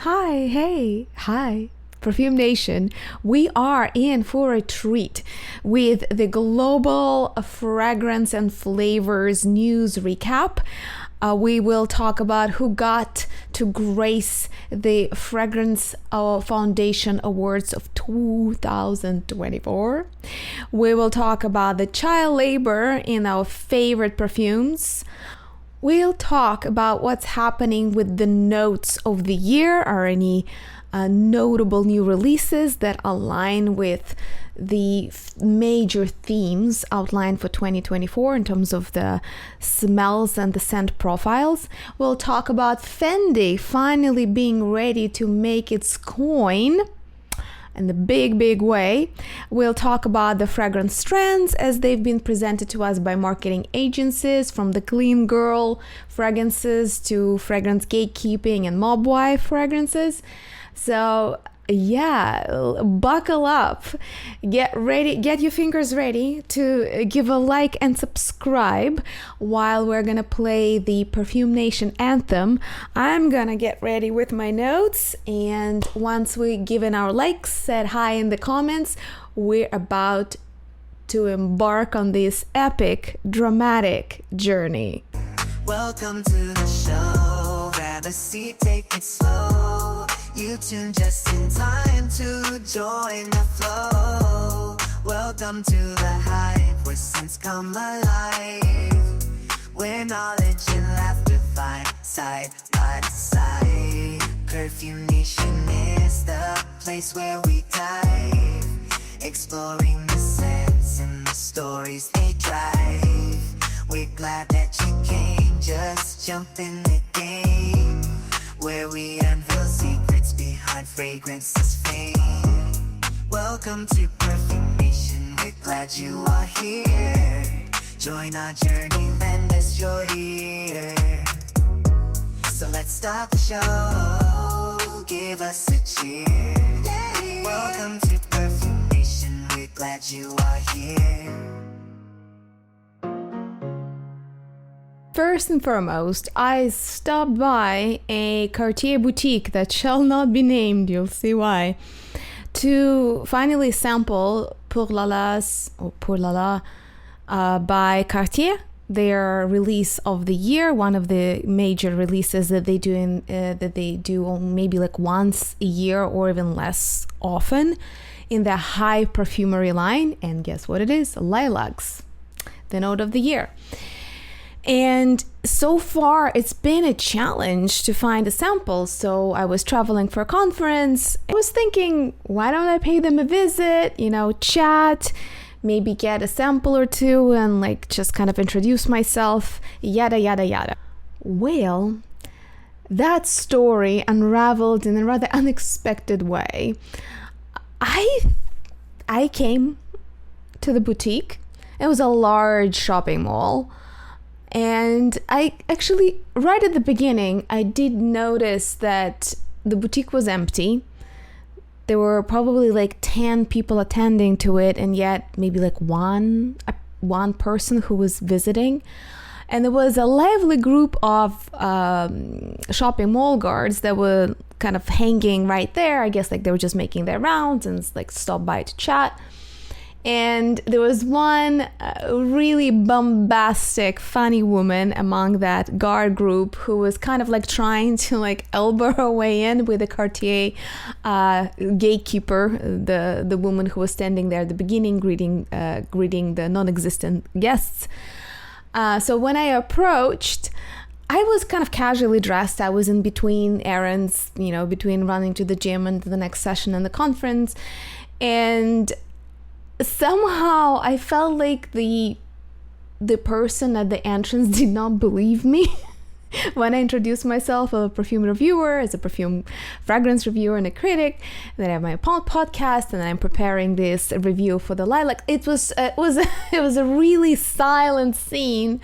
Hi, Perfume Nation. We are in for a treat with the global fragrance and flavors news recap. We will talk about who got to grace the Fragrance Foundation Awards of 2024. We will talk about the child labor in our favorite perfumes. We'll talk about what's happening with the notes of the year. Are any notable new releases that align with the major themes outlined for 2024 in terms of the smells and the scent profiles. We'll talk about Fendi finally being ready to make its coin in the big way. We'll talk about the fragrance trends as they've been presented to us by marketing agencies, from the clean girl fragrances to fragrance gatekeeping and mob wife fragrances. So yeah, buckle up, get ready, get your fingers ready to give a like and subscribe while we're gonna play the Perfume Nation anthem. I'm gonna get ready with my notes, and once we given our likes, said hi in the comments, we're about to embark on this epic, dramatic journey. Welcome to the show, grab a seat, take it slow. You tune just in time to join the flow. Welcome to the hype, where scents come alive, where knowledge and laughter find side by side. Perfume Nation is the place where we dive, exploring the scents and the stories they drive. We're glad that you came, just jump in the game, where we unveil secrets behind fragrance's fame. Welcome to Perfume Nation, we're glad you are here. Join our journey, lend us your ear. So let's start the show, give us a cheer. Welcome to Perfume Nation, we're glad you are here. First and foremost, I stopped by a Cartier boutique that shall not be named, you'll see why, to finally sample Pour La La by Cartier, their release of the year, one of the major releases that they do maybe like once a year or even less often in their high perfumery line. And guess what it is? Lilacs, the note of the year. And so far, it's been a challenge to find a sample. So I was traveling for a conference. I was thinking, why don't I pay them a visit, chat, maybe get a sample or two and like just kind of introduce myself, yada, yada, yada. Well, that story unraveled in a rather unexpected way. I came to the boutique. It was a large shopping mall. And I actually, right at the beginning, I did notice that the boutique was empty. There were probably like 10 people attending to it, and yet maybe like one person who was visiting. And there was a lively group of shopping mall guards that were kind of hanging right there. I guess like they were just making their rounds and like stopped by to chat. And there was one really bombastic, funny woman among that guard group who was kind of like trying to like elbow her way in with the Cartier gatekeeper, the woman who was standing there at the beginning greeting the non-existent guests. So when I approached, I was kind of casually dressed. I was in between errands, between running to the gym and the next session and the conference. And somehow I felt like the person at the entrance did not believe me when I introduced myself as a perfume reviewer, as a perfume fragrance reviewer and a critic. Then I have my podcast, and I'm preparing this review for the lilac. It was a really silent scene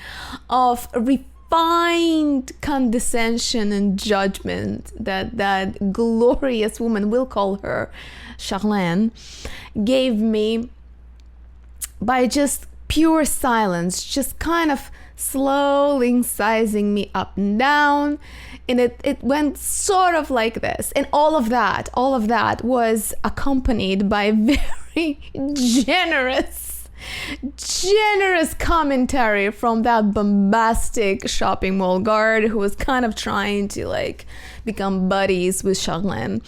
of refined condescension and judgment that glorious woman, we'll call her Charlene, gave me by just pure silence, just kind of slowly sizing me up and down. And it went sort of like this. And all of that was accompanied by very generous commentary from that bombastic shopping mall guard who was kind of trying to like become buddies with Charlene.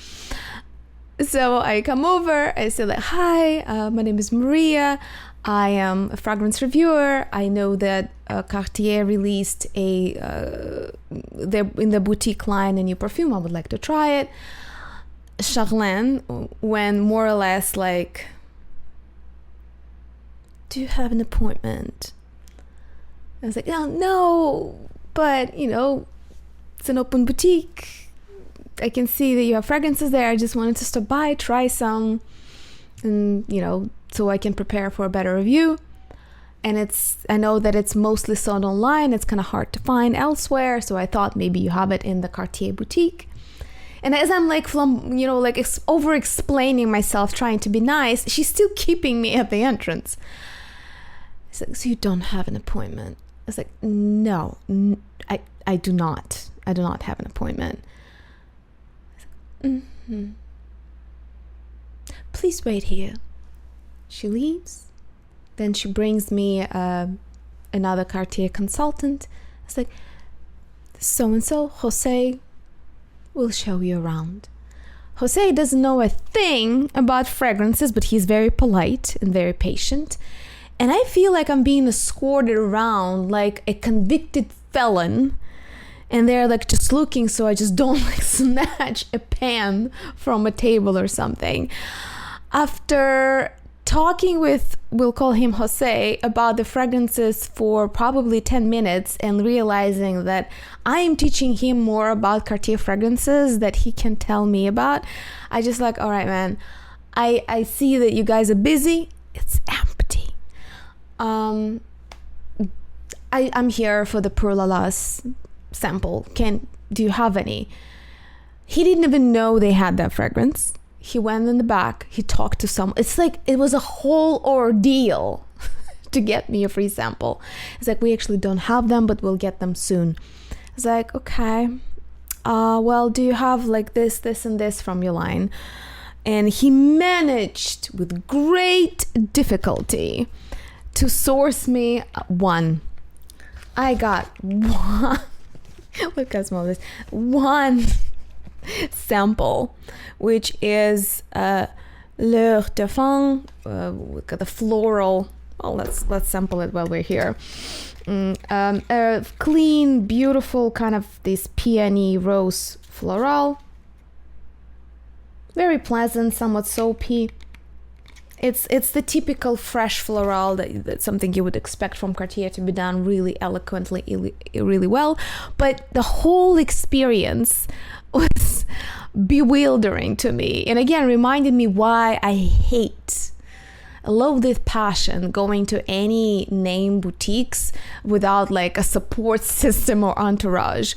So I come over, I say like, hi, my name is Maria. I am a fragrance reviewer. I know that Cartier released in the boutique line a new perfume. I would like to try it. Charlene went more or less like, do you have an appointment? I was like, no, but it's an open boutique. I can see that you have fragrances there. I just wanted to stop by, try some, and so I can prepare for a better review. And I know that it's mostly sold online. It's kind of hard to find elsewhere. So I thought maybe you have it in the Cartier boutique. And as I'm like, over explaining myself, trying to be nice, she's still keeping me at the entrance. It's like, so you don't have an appointment? I was like, no, I do not. I do not have an appointment. Mm-hmm. Please wait here. She leaves. Then she brings me another Cartier consultant. It's like, so-and-so, Jose, will show you around. Jose doesn't know a thing about fragrances, but he's very polite and very patient. And I feel like I'm being escorted around like a convicted felon. And they're like just looking so I just don't like snatch a pen from a table or something. After talking with, we'll call him Jose, about the fragrances for probably 10 minutes and realizing that I am teaching him more about Cartier fragrances that he can tell me about, I just like, all right, man, I see that you guys are busy. It's empty. I'm here for the Pour La Las sample. Do you have any? He didn't even know they had that fragrance. He went in the back, he talked to someone. It's like it was a whole ordeal to get me a free sample. It's like, we actually don't have them, but we'll get them soon. It's like, okay, well, do you have like this and this from your line? And he managed with great difficulty to source me one. I got one. Look how small this. One sample, which is L'Heure de Femme, the floral. Well, let's sample it while we're here. A clean, beautiful kind of this peony rose floral. Very pleasant, somewhat soapy. It's the typical fresh floral that's something you would expect from Cartier to be done really eloquently, really well. But the whole experience was bewildering to me. And again, reminded me why I love with passion going to any name boutiques without like a support system or entourage.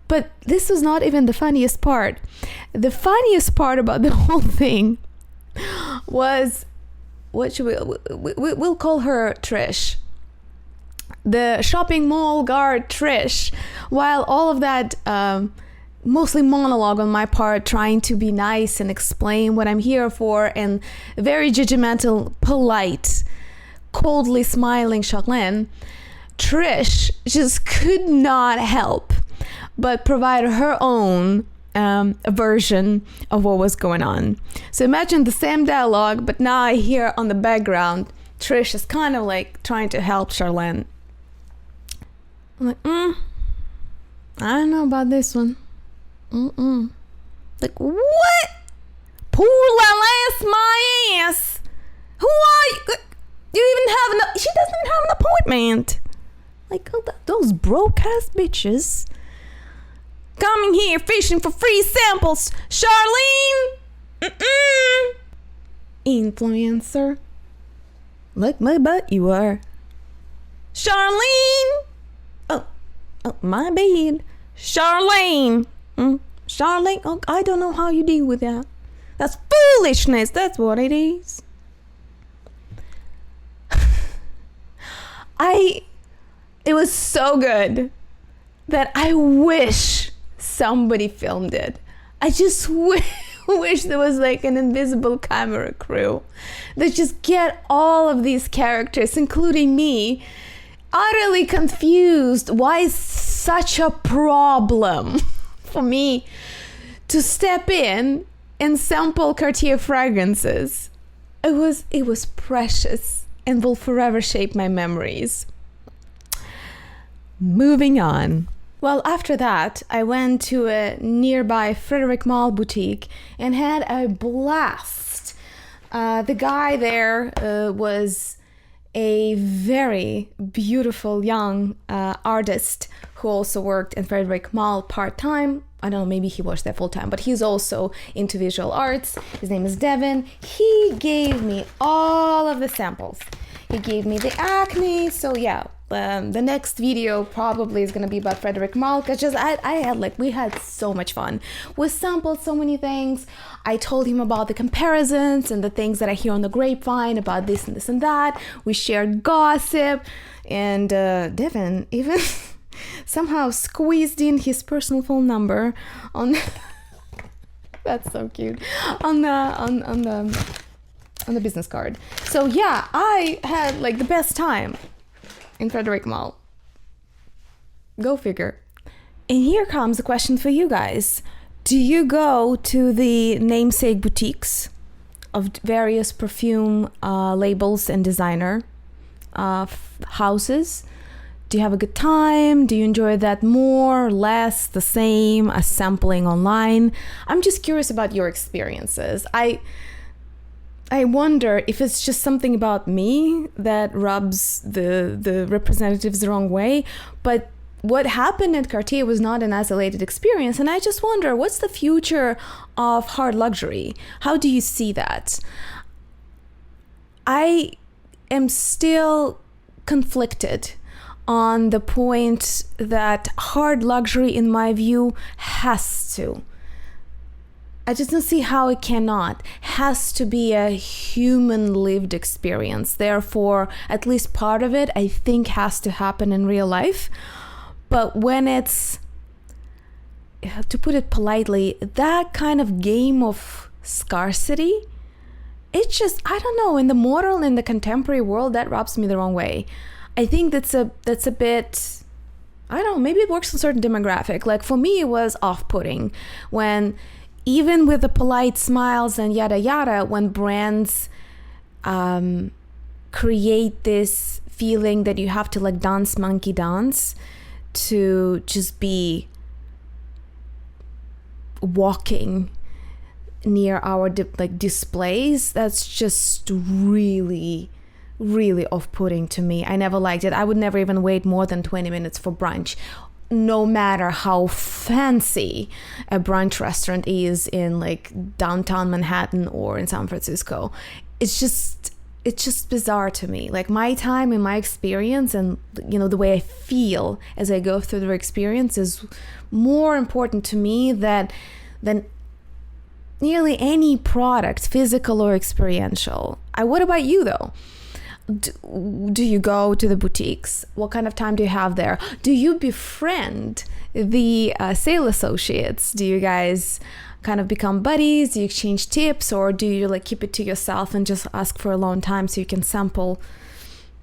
But this was not even the funniest part. The funniest part about the whole thing was, what should we'll call her Trish. The shopping mall guard Trish. While all of that mostly monologue on my part, trying to be nice and explain what I'm here for, and very judgmental, polite, coldly smiling Charlene, Trish just could not help but provide her own version of what was going on. So imagine the same dialogue, but now I hear on the background Trish is kind of like trying to help Charlene. I'm like, I don't know about this one. Like, what? Pour La Las my ass. Who are you? You even have she doesn't even have an appointment. Like, those broke ass bitches coming here fishing for free samples. Charlene, influencer. Look my butt, you are. Charlene. Oh, my bad. Charlene. Charlene, oh, I don't know how you deal with that. That's foolishness. That's what it is. It was so good that I wish somebody filmed it. I just wish there was like an invisible camera crew that just get all of these characters, including me, utterly confused. Why is such a problem for me to step in and sample Cartier fragrances? It was precious and will forever shape my memories. Moving on. Well, after that, I went to a nearby Frederic Malle boutique and had a blast. The guy there was a very beautiful young artist who also worked in Frederic Malle part-time. I don't know, maybe he was there full-time, but he's also into visual arts. His name is Devin. He gave me all of the samples. He gave me the acne, so yeah. The next video probably is gonna be about Frederic Malle, because we had so much fun. We sampled so many things. I told him about the comparisons and the things that I hear on the grapevine about this and this and that. We shared gossip, and Devin even somehow squeezed in his personal phone number on that's so cute, on the business card. So yeah, I had like the best time in Frederic Malle. Go figure. And here comes a question for you guys. Do you go to the namesake boutiques of various perfume labels and designer houses? Do you have a good time? Do you enjoy that more, less, the same as sampling online? I'm just curious about your experiences. I wonder if it's just something about me that rubs the representatives the wrong way, but what happened at Cartier was not an isolated experience, and I just wonder, what's the future of hard luxury? How do you see that? I am still conflicted on the point that hard luxury, in my view, has to. I just don't see how it cannot. Has to be a human lived experience. Therefore, at least part of it, I think, has to happen in real life. But when it's, to put it politely, that kind of game of scarcity, it's just, I don't know, in the modern, in the contemporary world, that rubs me the wrong way. I think that's a bit, I don't know, maybe it works on a certain demographic. Like for me, it was off-putting when, even with the polite smiles and yada yada, when brands create this feeling that you have to like dance monkey dance to just be walking near our displays, that's just really off-putting to me. I never liked it. I would never even wait more than 20 minutes for brunch, no matter how fancy a brunch restaurant is in like downtown Manhattan or in San Francisco. It's just bizarre to me. Like my time and my experience and, you know, the way I feel as I go through the experience is more important to me than nearly any product, physical or experiential. What about you though? Do you go to the boutiques? What kind of time do you have there? Do you befriend the sale associates? Do you guys kind of become buddies? Do you exchange tips, or do you like keep it to yourself and just ask for a long time so you can sample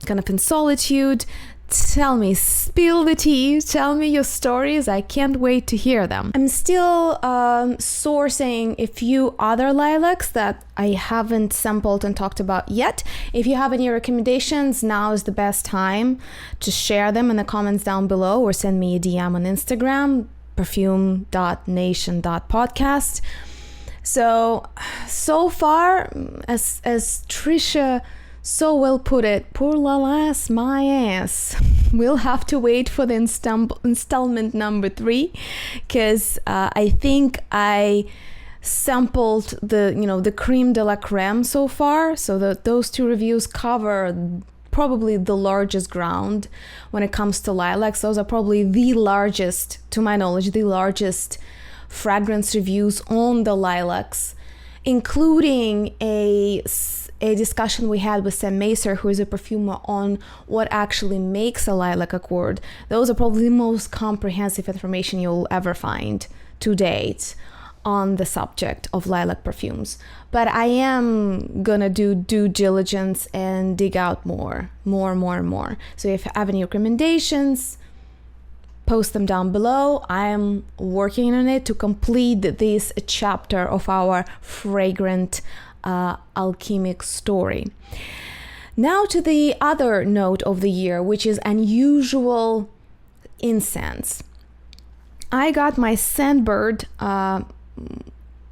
kind of in solitude? Tell me, spill the tea, tell me your stories. I can't wait to hear them. I'm still sourcing a few other lilacs that I haven't sampled and talked about yet. If you have any recommendations, now is the best time to share them in the comments down below or send me a DM on Instagram, perfume.nation.podcast. So far, as Trisha so well put it, pour l'alas my ass. We'll have to wait for the installment number 3, because I think I sampled the creme de la creme so far. So those 2 reviews cover probably the largest ground when it comes to lilacs. Those are probably the largest, to my knowledge, the largest fragrance reviews on the lilacs, including a a discussion we had with Sam Macer, who is a perfumer, on what actually makes a lilac accord. Those are probably the most comprehensive information you'll ever find to date on the subject of lilac perfumes. But I am gonna do due diligence and dig out more. So if you have any recommendations, post them down below. I am working on it to complete this chapter of our fragrant alchemic story. Now to the other note of the year, which is unusual incense. I got my Scentbird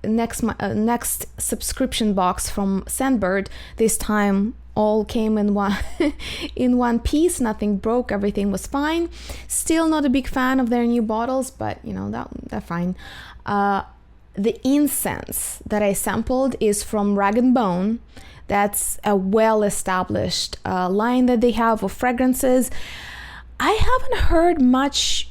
next subscription box from Scentbird. This time all came in one piece, nothing broke, everything was fine. Still not a big fan of their new bottles, but they're fine. The incense that I sampled is from Rag & Bone. That's a well-established line that they have of fragrances. I haven't heard much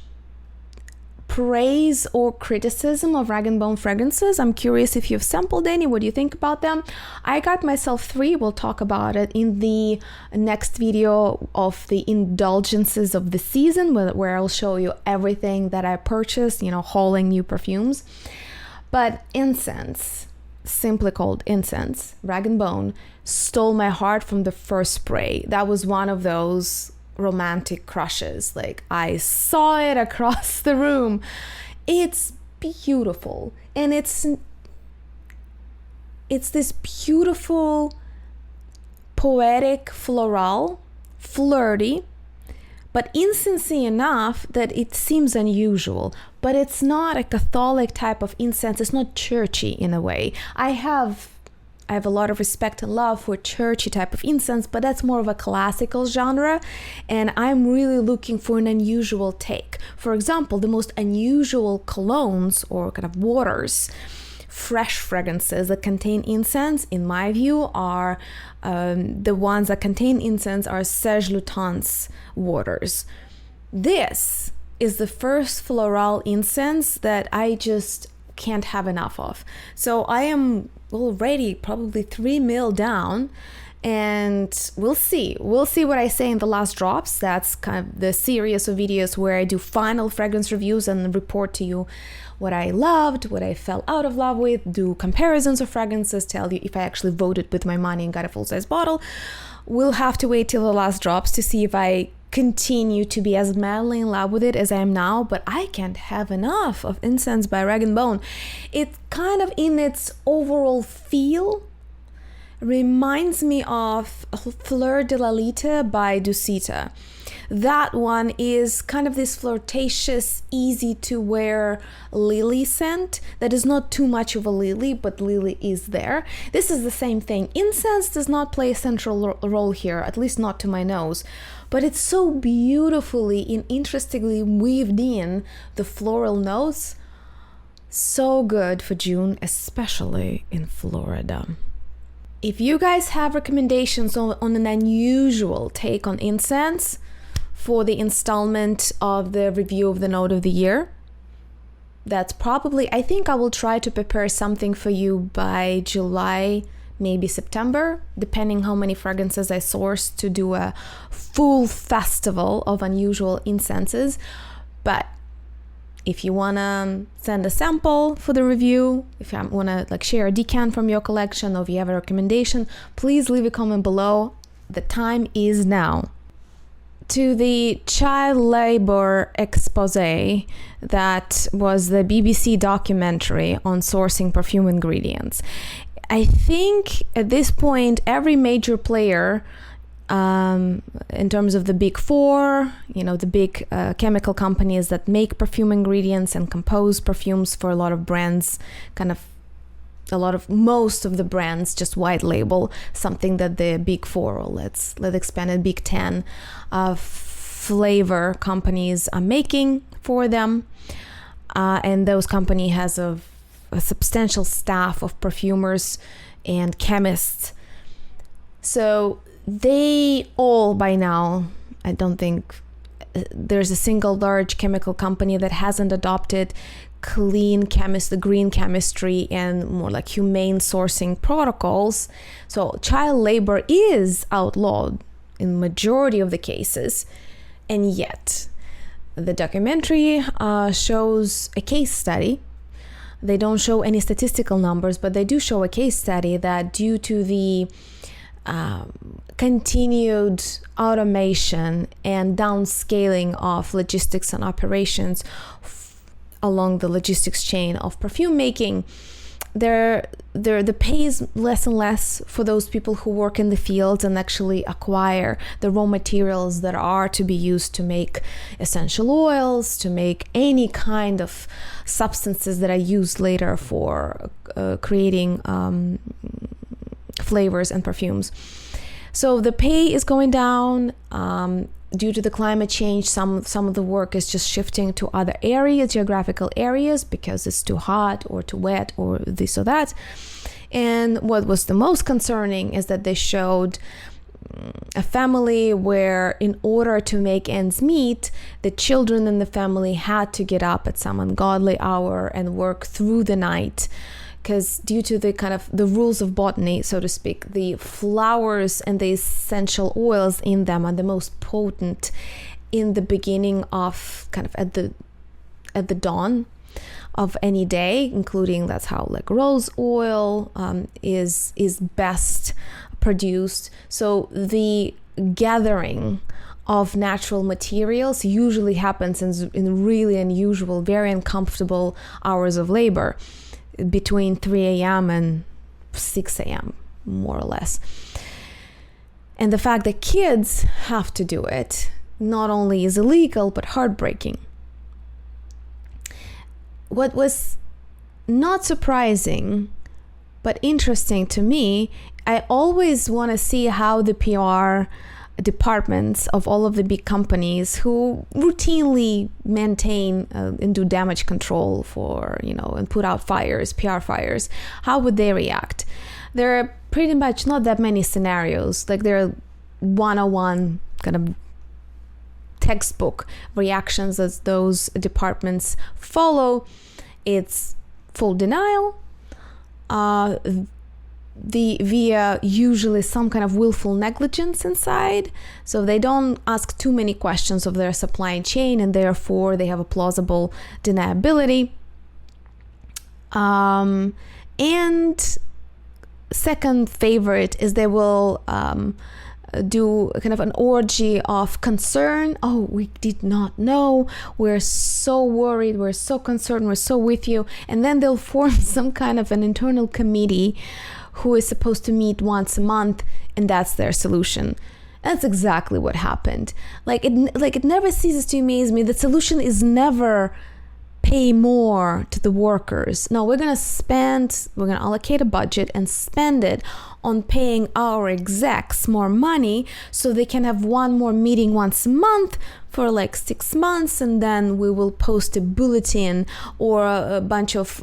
praise or criticism of Rag & Bone fragrances. I'm curious if you've sampled any. What do you think about them? I got myself 3. We'll talk about it in the next video of the indulgences of the season, where I'll show you everything that I purchased, hauling new perfumes. But incense, simply called incense, Rag & Bone, stole my heart from the first spray. That was one of those romantic crushes. Like, I saw it across the room. It's beautiful, and it's this beautiful, poetic, floral, flirty, but incensey enough that it seems unusual. But it's not a Catholic type of incense. It's not churchy in a way. I have a lot of respect and love for churchy type of incense, but that's more of a classical genre, and I'm really looking for an unusual take. For example, the most unusual colognes or kind of waters, fresh fragrances that contain incense, in my view, are the ones that contain incense are Serge Lutens waters. This is the first floral incense that I just can't have enough of. So I am already probably 3 ml down, and we'll see what I say in the last drops. That's kind of the series of videos where I do final fragrance reviews and report to you what I loved, what I fell out of love with, do comparisons of fragrances, tell you if I actually voted with my money and got a full-size bottle. We'll have to wait till the last drops to see if I continue to be as madly in love with it as I am now, but I can't have enough of Incense by Rag & Bone. It kind of, in its overall feel, reminds me of Fleur de Lalita by Dusita. That one is kind of this flirtatious, easy to wear lily scent that is not too much of a lily, but lily is there. This is the same thing. Incense does not play a central role here, at least not to my nose, but it's so beautifully and interestingly weaved in the floral notes. So good for June, especially in Florida. If you guys have recommendations on an unusual take on incense for the installment of the review of the note of the year, that's probably, I think I will try to prepare something for you by July, maybe September, depending how many fragrances I source to do a full festival of unusual incenses. But if you want to send a sample for the review, if you want to share a decant from your collection, or if you have a recommendation, please leave a comment below. The time is now. To the child labor expose that was the BBC documentary on sourcing perfume ingredients. I think at this point, every major player, in terms of the big four, the big chemical companies that make perfume ingredients and compose perfumes for a lot of brands, most of the brands just white label something that the big four, or let's expand it, big 10 flavor companies are making for them. And those companies has a substantial staff of perfumers and chemists. So they all, by now, I don't think there's a single large chemical company that hasn't adopted the green chemistry and more like humane sourcing protocols. So child labor is outlawed in majority of the cases, and yet the documentary shows a case study. They don't show any statistical numbers, but they do show a case study that due to the continued automation and downscaling of logistics and operations along the logistics chain of perfume making, the pay is less and less for those people who work in the fields and actually acquire the raw materials that are to be used to make essential oils, to make any kind of substances that are used later for creating flavors and perfumes. So the pay is going down. Due to the climate change, some of the work is just shifting to other areas, geographical areas, because it's too hot or too wet or this or that. And what was the most concerning is that they showed a family where, in order to make ends meet, the children in the family had to get up at some ungodly hour and work through the night. Because due to the kind of the rules of botany, so to speak, the flowers and the essential oils in them are the most potent in the beginning of kind of at the dawn of any day, including that's how like rose oil is best produced. So the gathering of natural materials usually happens in really unusual, very uncomfortable hours of labor, between 3 a.m. and 6 a.m., more or less. And the fact that kids have to do it not only is illegal, but heartbreaking. What was not surprising, but interesting to me, I always want to see how the PR departments of all of the big companies who routinely maintain and do damage control for, and put out fires, PR fires, how would they react? There are pretty much not that many scenarios. Like there are 101 kind of textbook reactions as those departments follow. It's full denial, via usually some kind of willful negligence inside. So they don't ask too many questions of their supply chain, and therefore they have a plausible deniability. And second favorite is they will do kind of an orgy of concern. Oh, we did not know. We're so worried. We're so concerned. We're so with you. And then they'll form some kind of an internal committee who is supposed to meet once a month, and that's their solution. That's exactly what happened. It never ceases to amaze me. The solution is never pay more to the workers. No, we're going to allocate a budget and spend it on paying our execs more money so they can have one more meeting once a month for like 6 months, and then we will post a bulletin or a bunch of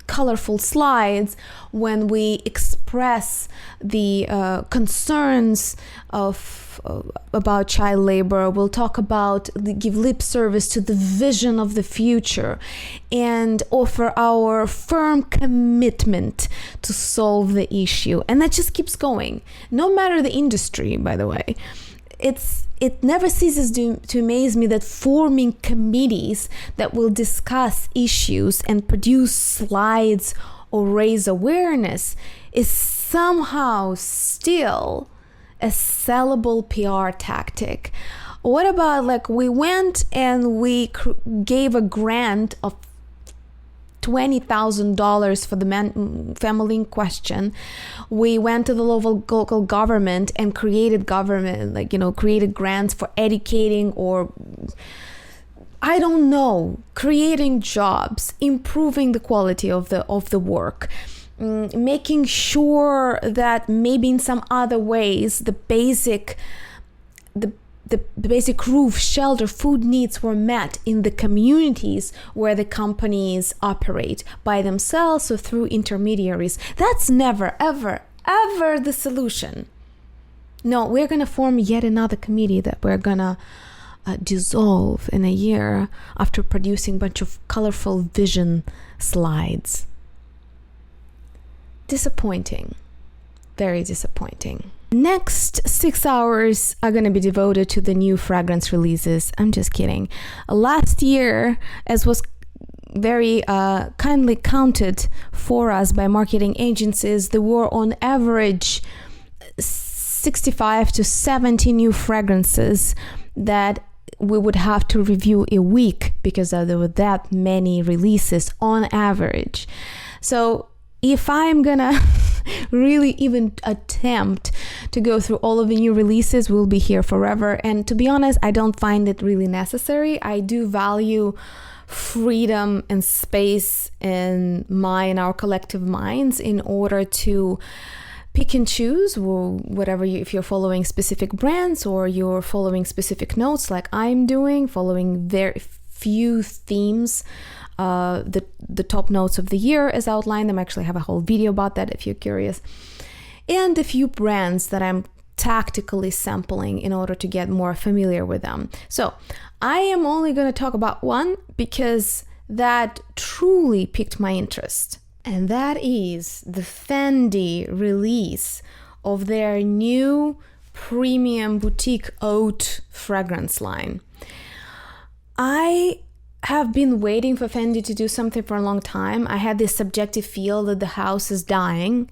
colorful slides when we express the concerns about child labor. We'll talk about, give lip service to the vision of the future and offer our firm commitment to solve the issue. And that just keeps going, no matter the industry, by the way. It never ceases to amaze me that forming committees that will discuss issues and produce slides or raise awareness is somehow still a sellable PR tactic. What about we went and we gave a grant of $20,000 for the family in question. We went to the local government and created created grants for educating or I don't know, creating jobs, improving the quality of the work, making sure that maybe in some other ways the basic roof, shelter, food needs were met in the communities where the companies operate by themselves or through intermediaries. That's never, ever, ever the solution. No, we're going to form yet another committee that we're going to dissolve in a year after producing a bunch of colorful vision slides. Disappointing. Very disappointing. Next 6 hours are going to be devoted to the new fragrance releases. I'm just kidding. Last year, as was very kindly counted for us by marketing agencies, there were on average 65 to 70 new fragrances that we would have to review a week because there were that many releases on average. So if I'm gonna really even attempt to go through all of the new releases, we'll be here forever. And to be honest, I don't find it really necessary. I do value freedom and space in our collective minds in order to pick and choose whatever if you're following specific brands or you're following specific notes like I'm doing, following very few themes, the top notes of the year as outlined. I actually have a whole video about that if you're curious, and a few brands that I'm tactically sampling in order to get more familiar with them. So I am only going to talk about one because that truly piqued my interest, and that is the Fendi release of their new premium boutique oud fragrance line. I have been waiting for Fendi to do something for a long time. I had this subjective feel that the house is dying.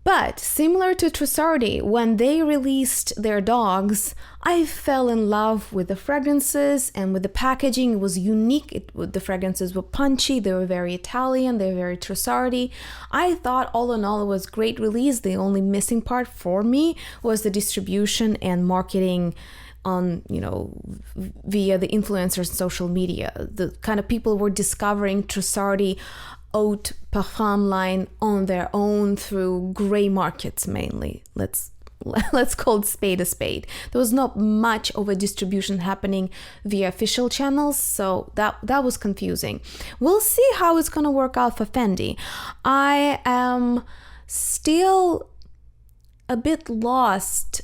But similar to Trussardi, when they released their dogs, I fell in love with the fragrances and with the packaging. It was unique. The fragrances were punchy. They were very Italian. They were very Trussardi. I thought all in all it was a great release. The only missing part for me was the distribution and marketing on, via the influencers and social media. The kind of people were discovering Trussardi haute parfum line on their own through gray markets mainly. Let's call it spade a spade. There was not much of a distribution happening via official channels, so that was confusing. We'll see how it's going to work out for Fendi. I am still a bit lost.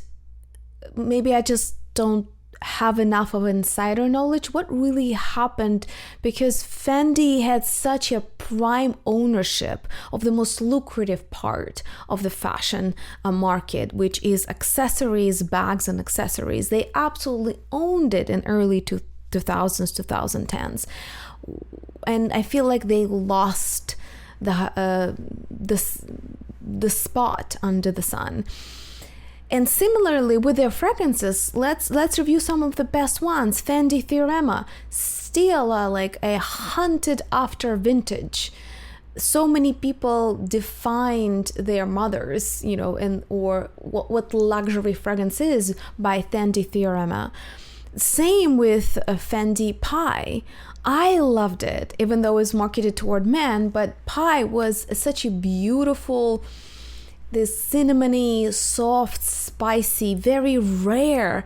Maybe I just don't have enough of insider knowledge what really happened, because Fendi had such a prime ownership of the most lucrative part of the fashion market, which is accessories, bags and accessories. They absolutely owned it in early 2000s, 2010s, and I feel like they lost the spot under the sun. And similarly with their fragrances, let's review some of the best ones. Fendi Theorema, still like a hunted after vintage. So many people defined their mothers, or what luxury fragrance is by Fendi Theorema. Same with Fendi Pie. I loved it, even though it's marketed toward men, but Pie was such a beautiful, this cinnamony, soft, spicy, very rare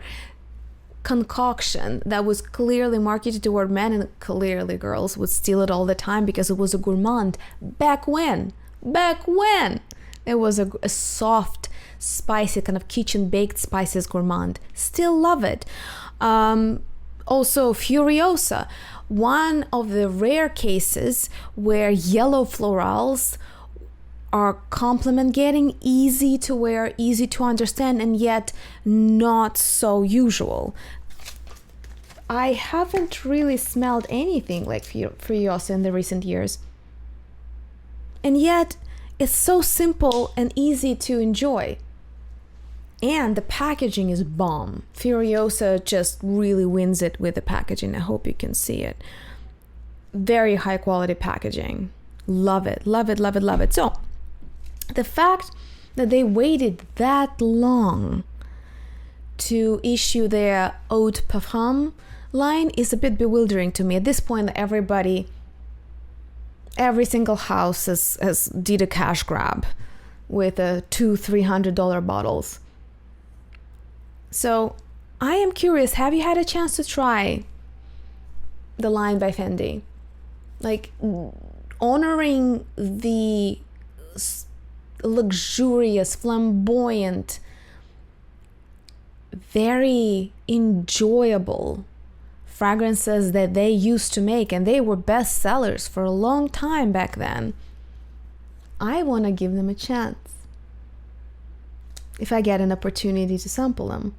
concoction that was clearly marketed toward men, and clearly girls would steal it all the time because it was a gourmand. Back when it was a soft, spicy, kind of kitchen baked spices gourmand. Still love it. Also Furiosa, one of the rare cases where yellow florals are compliment getting, easy to wear, easy to understand, and yet not so usual. I haven't really smelled anything like Furiosa in the recent years. And yet, it's so simple and easy to enjoy. And the packaging is bomb. Furiosa just really wins it with the packaging. I hope you can see it. Very high quality packaging. Love it, love it, love it, love it. So, the fact that they waited that long to issue their haute parfum line is a bit bewildering to me. At this point, every single house has did a cash grab with $200-$300 bottles. So I am curious, have you had a chance to try the line by Fendi? Like, honoring the luxurious, flamboyant, very enjoyable fragrances that they used to make, and they were best sellers for a long time back then. I want to give them a chance if I get an opportunity to sample them.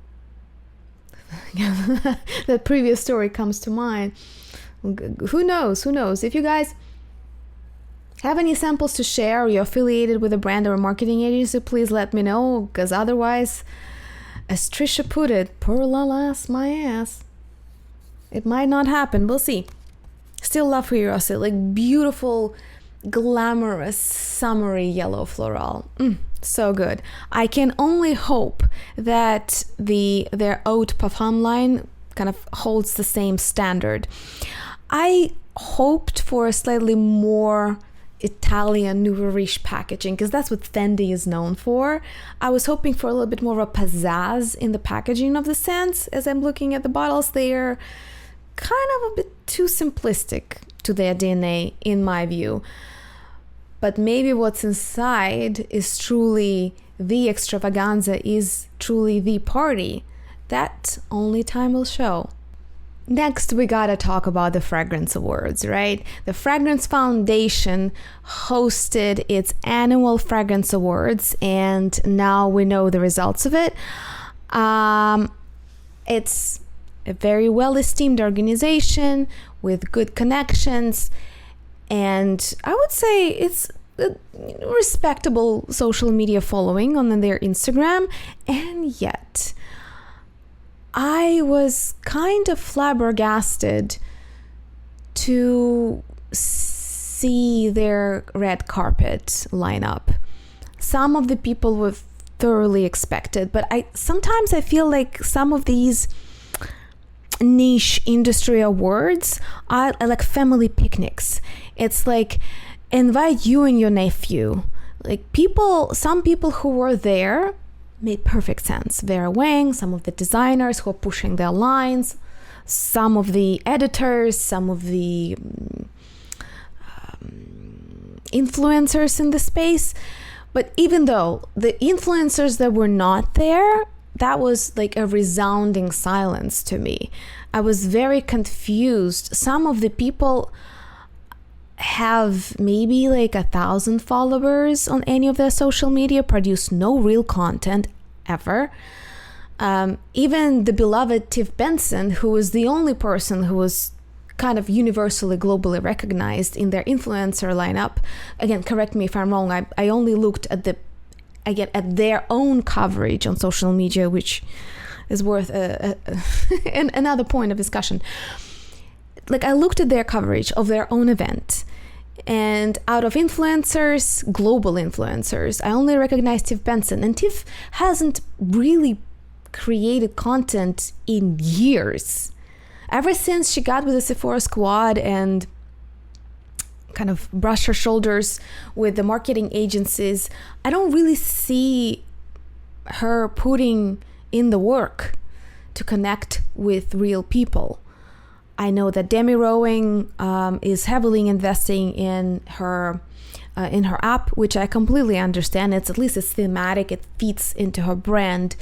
That previous story comes to mind. Who knows? If you guys have any samples to share, or you're affiliated with a brand or a marketing agency, please let me know, because otherwise, as Trisha put it, pour la lass my ass. It might not happen. We'll see. Still love Curiosity. Like beautiful, glamorous, summery yellow floral. So good. I can only hope that their Haute Parfum line kind of holds the same standard. I hoped for a slightly more Italian nouvelle-riche packaging, because that's what Fendi is known for. I was hoping for a little bit more of a pizzazz in the packaging of the scents. As I'm looking at the bottles, they're kind of a bit too simplistic to their DNA, in my view. But maybe what's inside is truly the extravaganza, is truly the party. That only time will show. Next, we gotta talk about the Fragrance Awards, right? The Fragrance Foundation hosted its annual Fragrance Awards, and now we know the results of it. It's a very well-esteemed organization with good connections, and I would say it's a respectable social media following on their Instagram, and yet I was kind of flabbergasted to see their red carpet lineup. Some of the people were thoroughly expected, but sometimes I feel like some of these niche industry awards are like family picnics. It's like invite you and your nephew. Like some people who were there made perfect sense. Vera Wang, some of the designers who are pushing their lines, some of the editors, some of the influencers in the space. But even though the influencers that were not there, that was like a resounding silence to me. I was very confused. Some of the people have maybe like 1,000 followers on any of their social media, produce no real content ever. Even the beloved Tiff Benson, who was the only person who was kind of universally globally recognized in their influencer lineup. Again, correct me if I'm wrong. I only looked at their own coverage on social media, which is worth another point of discussion. Like I looked at their coverage of their own event, and out of influencers, global influencers, I only recognized Tiff Benson, and Tiff hasn't really created content in years. Ever since she got with the Sephora squad and kind of brushed her shoulders with the marketing agencies, I don't really see her putting in the work to connect with real people. I know that Demi Rowing is heavily investing in her app, which I completely understand. It's thematic, it fits into her brand.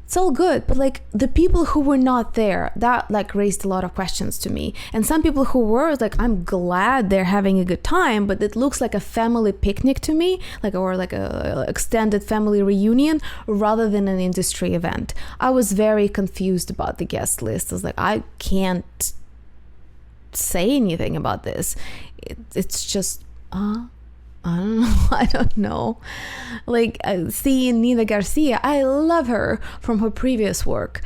It's all good, but like the people who were not there, that like raised a lot of questions to me. And some people who were, like, I'm glad they're having a good time, but it looks like a family picnic to me, or like a extended family reunion rather than an industry event. I was very confused about the guest list. I was like, I can't say anything about this. It's just, I don't know. Like seeing Nina Garcia, I love her from her previous work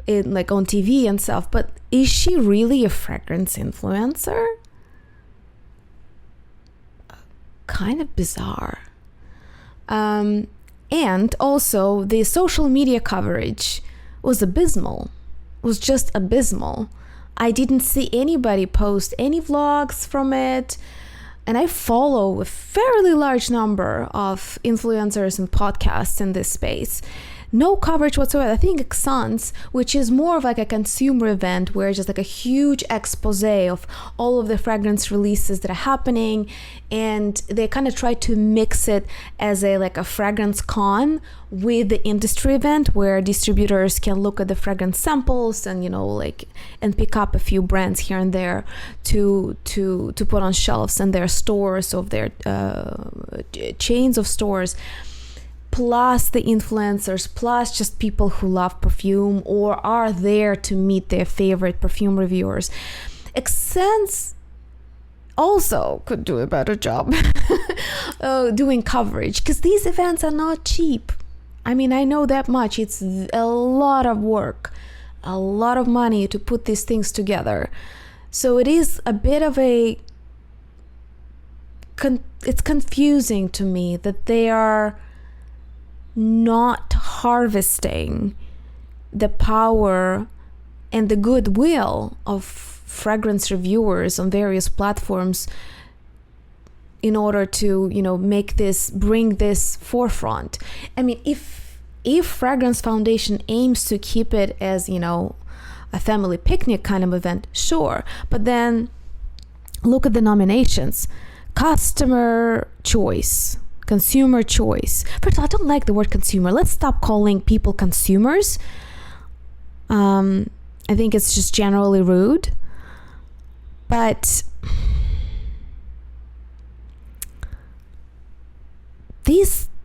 like on TV and stuff, but is she really a fragrance influencer? Kind of bizarre. And also the social media coverage was abysmal. It was just abysmal. I didn't see anybody post any vlogs from it. And I follow a fairly large number of influencers and podcasts in this space. no coverage whatsoever. I think Exans, which is more of like a consumer event where it's just like a huge expose of all of the fragrance releases that are happening, and they kind of try to mix it as a fragrance con with the industry event where distributors can look at the fragrance samples and and pick up a few brands here and there to put on shelves in their stores of their chains of stores, plus the influencers, plus just people who love perfume or are there to meet their favorite perfume reviewers. Exans also could do a better job doing coverage, because these events are not cheap. I mean, I know that much. It's a lot of work, a lot of money to put these things together. So it is a bit of it's confusing to me that they are not harvesting the power and the goodwill of fragrance reviewers on various platforms in order to bring this forefront. I mean, if Fragrance Foundation aims to keep it as a family picnic kind of event, sure, but then look at the nominations: customer choice, consumer choice. First of all, I don't like the word consumer. Let's stop calling people consumers. I think it's just generally rude. But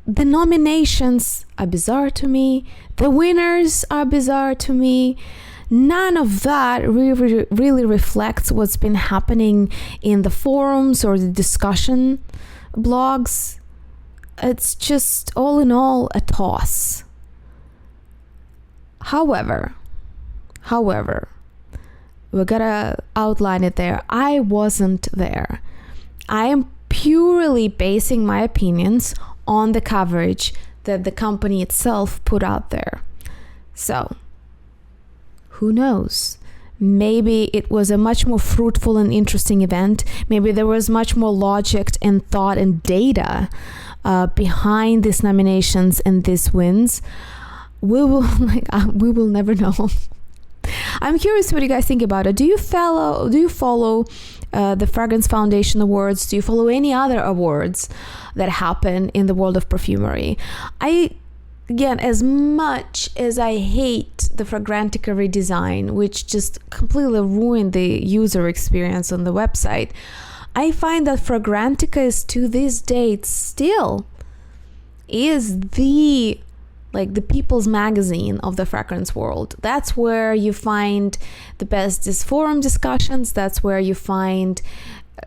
the nominations are bizarre to me. The winners are bizarre to me. None of that really reflects what's been happening in the forums or the discussion blogs. It's just all in all a toss. However, we gotta outline it there. I wasn't there. I am purely basing my opinions on the coverage that the company itself put out there. So, who knows? Maybe it was a much more fruitful and interesting event. Maybe there was much more logic and thought and data behind these nominations and these wins. We will never know. I'm curious what you guys think about it. Do you follow the Fragrance Foundation Awards? Do you follow any other awards that happen in the world of perfumery? Again, as much as I hate the Fragrantica redesign, which just completely ruined the user experience on the website, I find that Fragrantica is, to this date, still is the people's magazine of the fragrance world. That's where you find the best forum discussions. That's where you find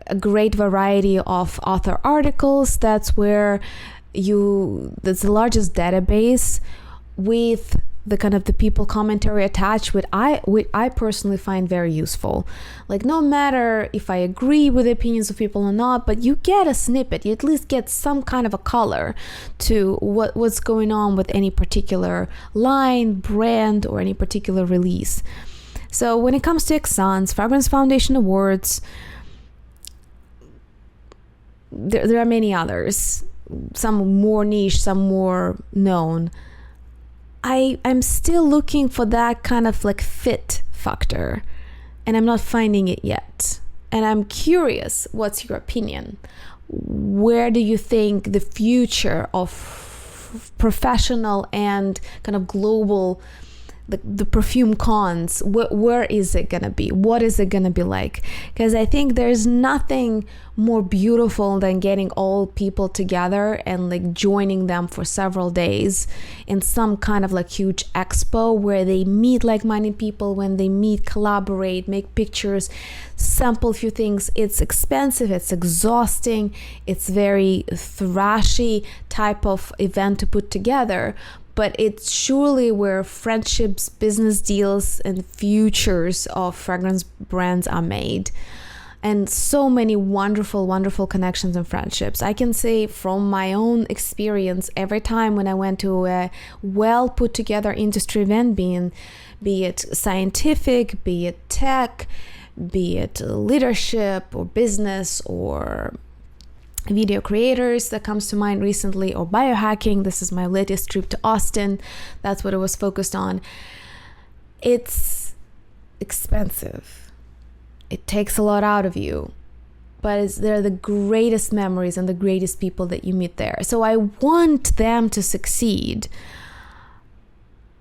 a great variety of author articles. That's where that's the largest database with the kind of the people commentary attached, which I personally find very useful. No matter if I agree with the opinions of people or not, but you get a snippet, you at least get some kind of a color to what's going on with any particular line, brand, or any particular release. So when it comes to Exans, Fragrance Foundation Awards, there are many others, some more niche, some more known. I'm still looking for that kind of fit factor, and I'm not finding it yet. And I'm curious, what's your opinion? Where do you think the future of professional and kind of global, the perfume cons, where is it gonna be? What is it gonna be like? Because I think there's nothing more beautiful than getting all people together and joining them for several days in some kind of huge expo where they meet like-minded people, when they meet, collaborate, make pictures, sample a few things. It's expensive, it's exhausting, it's very thrashy type of event to put together. But it's surely where friendships, business deals, and futures of fragrance brands are made. And so many wonderful, wonderful connections and friendships. I can say from my own experience, every time when I went to a well put together industry event, be it scientific, be it tech, be it leadership or business or video creators that comes to mind recently, or biohacking. This is my latest trip to Austin. That's what it was focused on. It's expensive. It takes a lot out of you, but they're the greatest memories and the greatest people that you meet there. So I want them to succeed,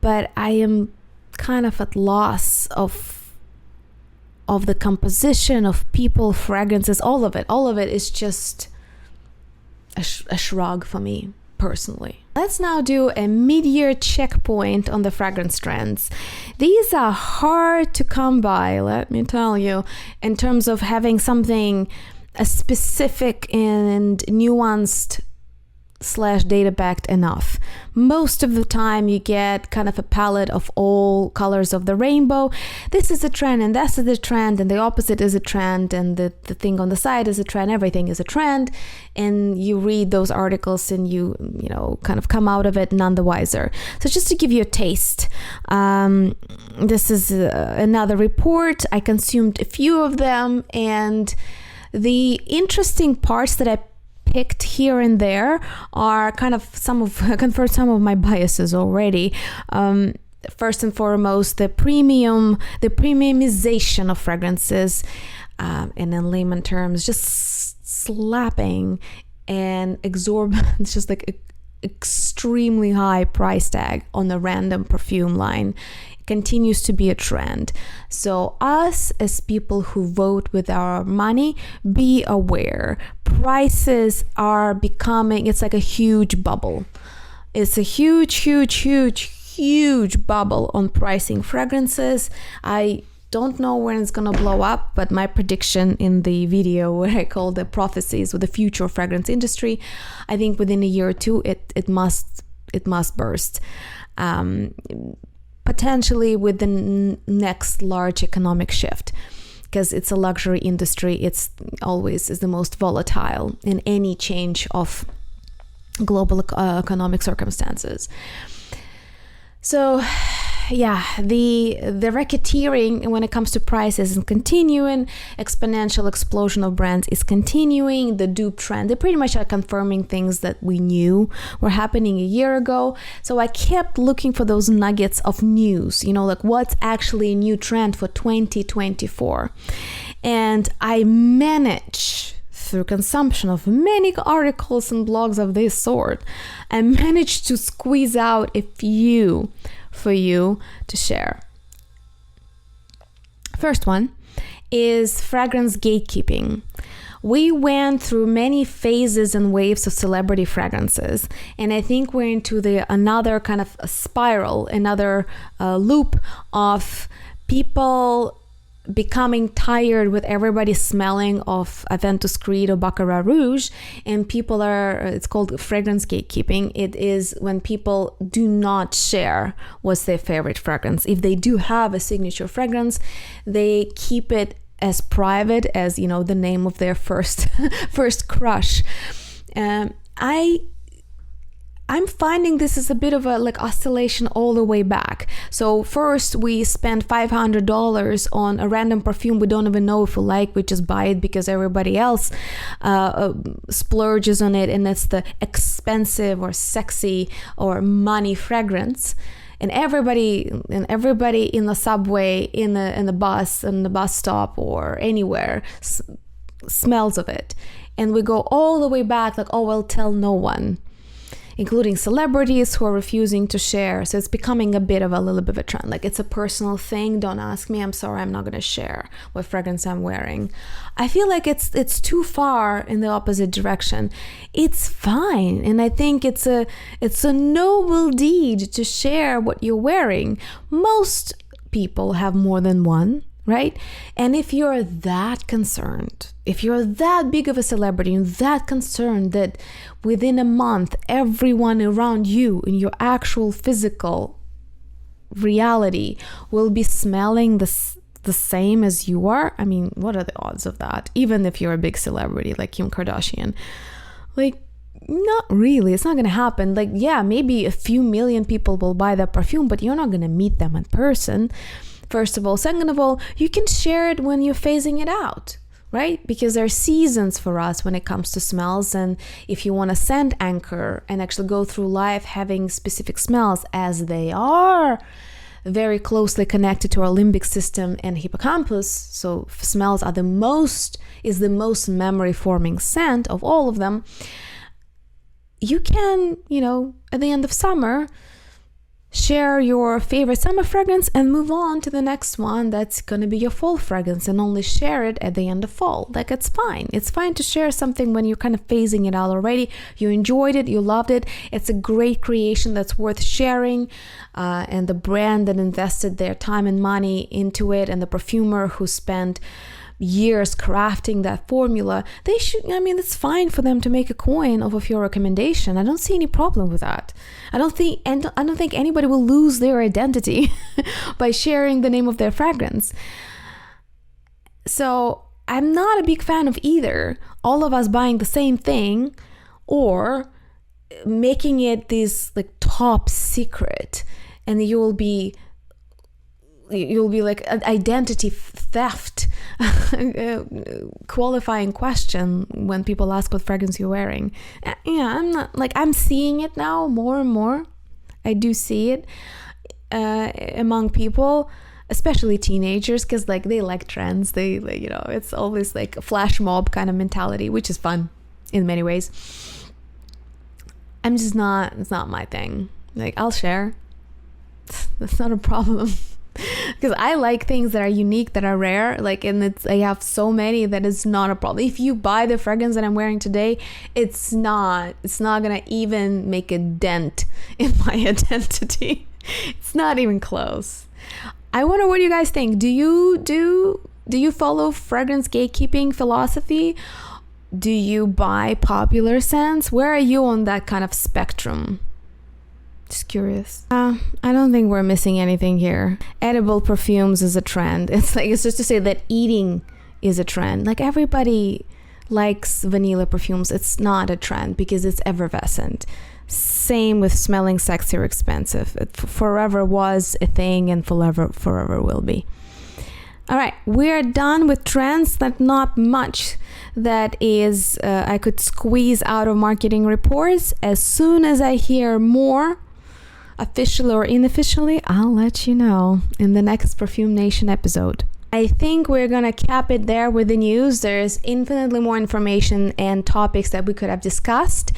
but I am kind of at loss of the composition of people, fragrances, all of it is just a shrug for me personally. Let's now do a mid-year checkpoint on the fragrance trends. These are hard to come by, let me tell you, in terms of having something specific and nuanced / data backed enough. Most of the time you get kind of a palette of all colors of the rainbow. This is a trend and that's the trend and the opposite is a trend and the thing on the side is a trend. Everything is a trend, and you read those articles and you kind of come out of it none the wiser. So just to give you a taste, this is another report. I consumed a few of them, and the interesting parts that I picked here and there are kind of confirm some of my biases already. First and foremost, the premiumization of fragrances, and in layman terms, just slapping and exorbitant, it's just like extremely high price tag on a random perfume line continues to be a trend. So us as people who vote with our money, be aware. Prices are becoming, it's like a huge bubble. It's a huge bubble on pricing fragrances. I don't know when it's gonna blow up, but my prediction in the video where I call the prophecies with the future fragrance industry, I think within a year or two it must burst. Potentially with the next large economic shift, because it's a luxury industry. It's always is the most volatile in any change of global economic circumstances. So yeah, the racketeering when it comes to prices is continuing. Exponential explosion of brands is continuing. The dupe trend, they pretty much are confirming things that we knew were happening a year ago. So I kept looking for those nuggets of news, like what's actually a new trend for 2024. And I managed, through consumption of many articles and blogs of this sort, I managed to squeeze out a few for you to share. First one is fragrance gatekeeping. We went through many phases and waves of celebrity fragrances, and I think we're into another kind of a spiral, another loop of people becoming tired with everybody smelling of Aventus Creed or Baccarat Rouge, and people it's called fragrance gatekeeping. It is when people do not share what's their favorite fragrance. If they do have a signature fragrance, they keep it as private as, the name of their first crush. I'm finding this is a bit of a oscillation all the way back. So first we spend $500 on a random perfume we don't even know if we like. We just buy it because everybody else splurges on it, and it's the expensive or sexy or money fragrance. And everybody in the subway, in the bus stop or anywhere smells of it. And we go all the way back tell no one, including celebrities who are refusing to share. So it's becoming a little bit of a trend. It's a personal thing. Don't ask me. I'm sorry. I'm not going to share what fragrance I'm wearing. I feel like it's too far in the opposite direction. It's fine. And I think it's a noble deed to share what you're wearing. Most people have more than one, right? And if you're that concerned, if you're that big of a celebrity and that concerned that within a month everyone around you in your actual physical reality will be smelling the same as you are, I mean, what are the odds of that? Even if you're a big celebrity like Kim Kardashian, not really. It's not going to happen. Yeah, maybe a few million people will buy that perfume, but you're not going to meet them in person. First of all. Second of all, you can share it when you're phasing it out, right? Because there are seasons for us when it comes to smells. And if you want to scent anchor and actually go through life having specific smells, as they are very closely connected to our limbic system and hippocampus, so smells are the most memory forming scent of all of them, you can, at the end of summer, share your favorite summer fragrance and move on to the next one that's going to be your fall fragrance, and only share it at the end of fall. Like, it's fine. It's fine to share something when you're kind of phasing it out already. You enjoyed it, you loved it. It's a great creation that's worth sharing. And the brand that invested their time and money into it, and the perfumer who spent years crafting that formula, they should, it's fine for them to make a coin off of your recommendation. I don't see any problem with that. I don't think anybody will lose their identity by sharing the name of their fragrance. So I'm not a big fan of either all of us buying the same thing or making it this like top secret, and you'll be like an identity theft qualifying question when people ask what fragrance you're wearing. I'm seeing it now more and more. I do see it among people, especially teenagers, because like they like trends. They it's always like a flash mob kind of mentality, which is fun in many ways. It's not my thing. Like, I'll share. That's not a problem. Because I like things that are unique, that are rare, I have so many that it's not a problem. If you buy the fragrance that I'm wearing today, it's not gonna even make a dent in my identity. It's not even close. I wonder what you guys think. Do you follow fragrance gatekeeping philosophy? Do you buy popular scents? Where are you on that kind of spectrum? Just curious. I don't think we're missing anything here. Edible perfumes is a trend. It's just to say that eating is a trend. Like, everybody likes vanilla perfumes. It's not a trend because it's effervescent. Same with smelling sexy or expensive. It forever was a thing and forever will be. All right, we're done with trends. That not much that is I could squeeze out of marketing reports. As soon as I hear more, officially or unofficially, I'll let you know in the next Perfume Nation episode. I think we're gonna cap it there with the news. There's infinitely more information and topics that we could have discussed.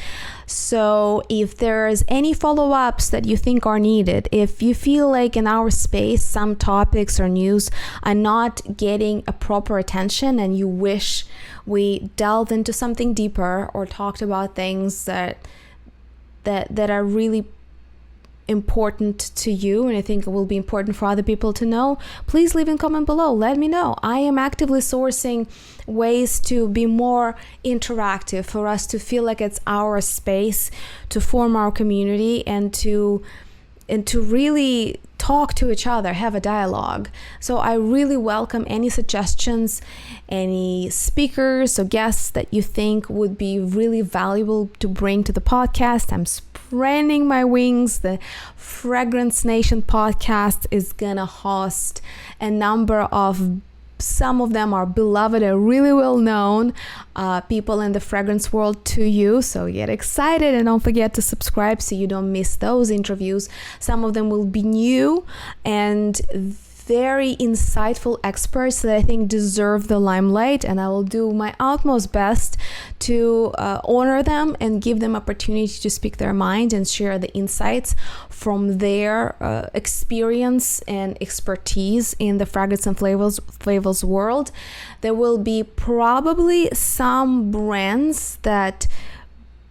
So if there's any follow-ups that you think are needed, if you feel like in our space some topics or news are not getting a proper attention and you wish we delved into something deeper or talked about things that are really important to you, and I think it will be important for other people to know, please leave a comment below. Let me know. I am actively sourcing ways to be more interactive, for us to feel like it's our space to form our community and to really talk to each other, have a dialogue. So I really welcome any suggestions, any speakers or guests that you think would be really valuable to bring to the podcast. I'm spreading my wings. The Fragrance Nation podcast is gonna host a number of, some of them are beloved and really well known people in the fragrance world to you. So get excited and don't forget to subscribe so you don't miss those interviews. Some of them will be new and very insightful experts that I think deserve the limelight, and I will do my utmost best to honor them and give them opportunity to speak their mind and share the insights from their experience and expertise in the fragrance and flavors world. There will be probably some brands that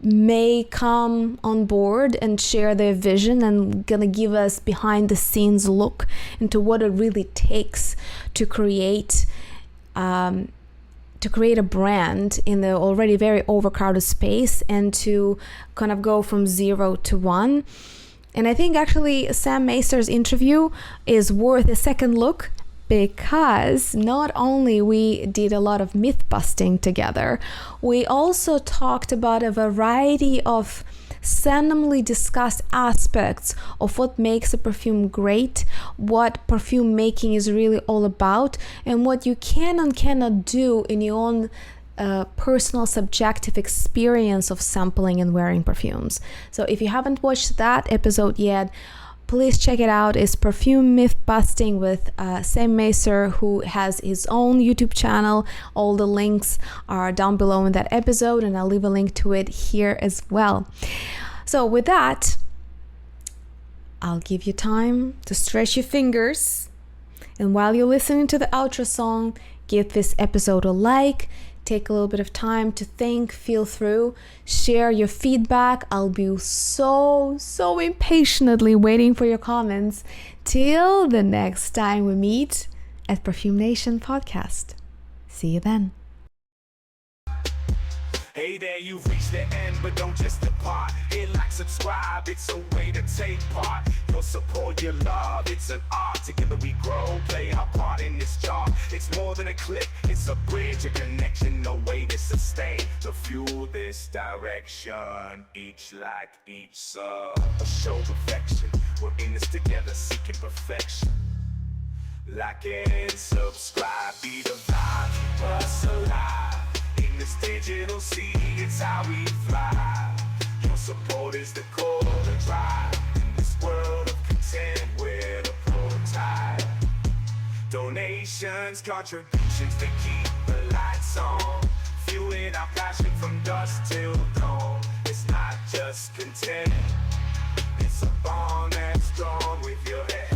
may come on board and share their vision and gonna give us behind the scenes look into what it really takes to create a brand in the already very overcrowded space and to kind of go from 0 to 1. And I think actually Sam Meister's interview is worth a second look, because not only we did a lot of myth busting together, we also talked about a variety of randomly discuss aspects of what makes a perfume great, what perfume making is really all about, and what you can and cannot do in your own personal subjective experience of sampling and wearing perfumes. So if you haven't watched that episode yet, please check it out. It's Perfume Myth Busting with Sam Macer, who has his own YouTube channel. All the links are down below in that episode, and I'll leave a link to it here as well. So with that, I'll give you time to stretch your fingers, and while you're listening to the outro song, give this episode a like. Take a little bit of time to think, feel through, share your feedback. I'll be so impatiently waiting for your comments till the next time we meet at Perfume Nation Podcast. See you then. Hey there, you've reached the end, but don't just depart. Hit like, subscribe, it's a way to take part. Your support, your love, it's an art. Together we grow, play our part in this job. It's more than a click, it's a bridge, a connection, no way to sustain. To fuel this direction, each like, each sub. A show perfection, we're in this together, seeking perfection. Like and subscribe, be the vibe, keep us alive. In this digital sea, it's how we fly. Your support is the core, the drive. In this world of content, we're the prototype. Donations, contributions to keep the lights on. Fueling our passion from dusk till dawn. It's not just content, it's a bond that's drawn with your head.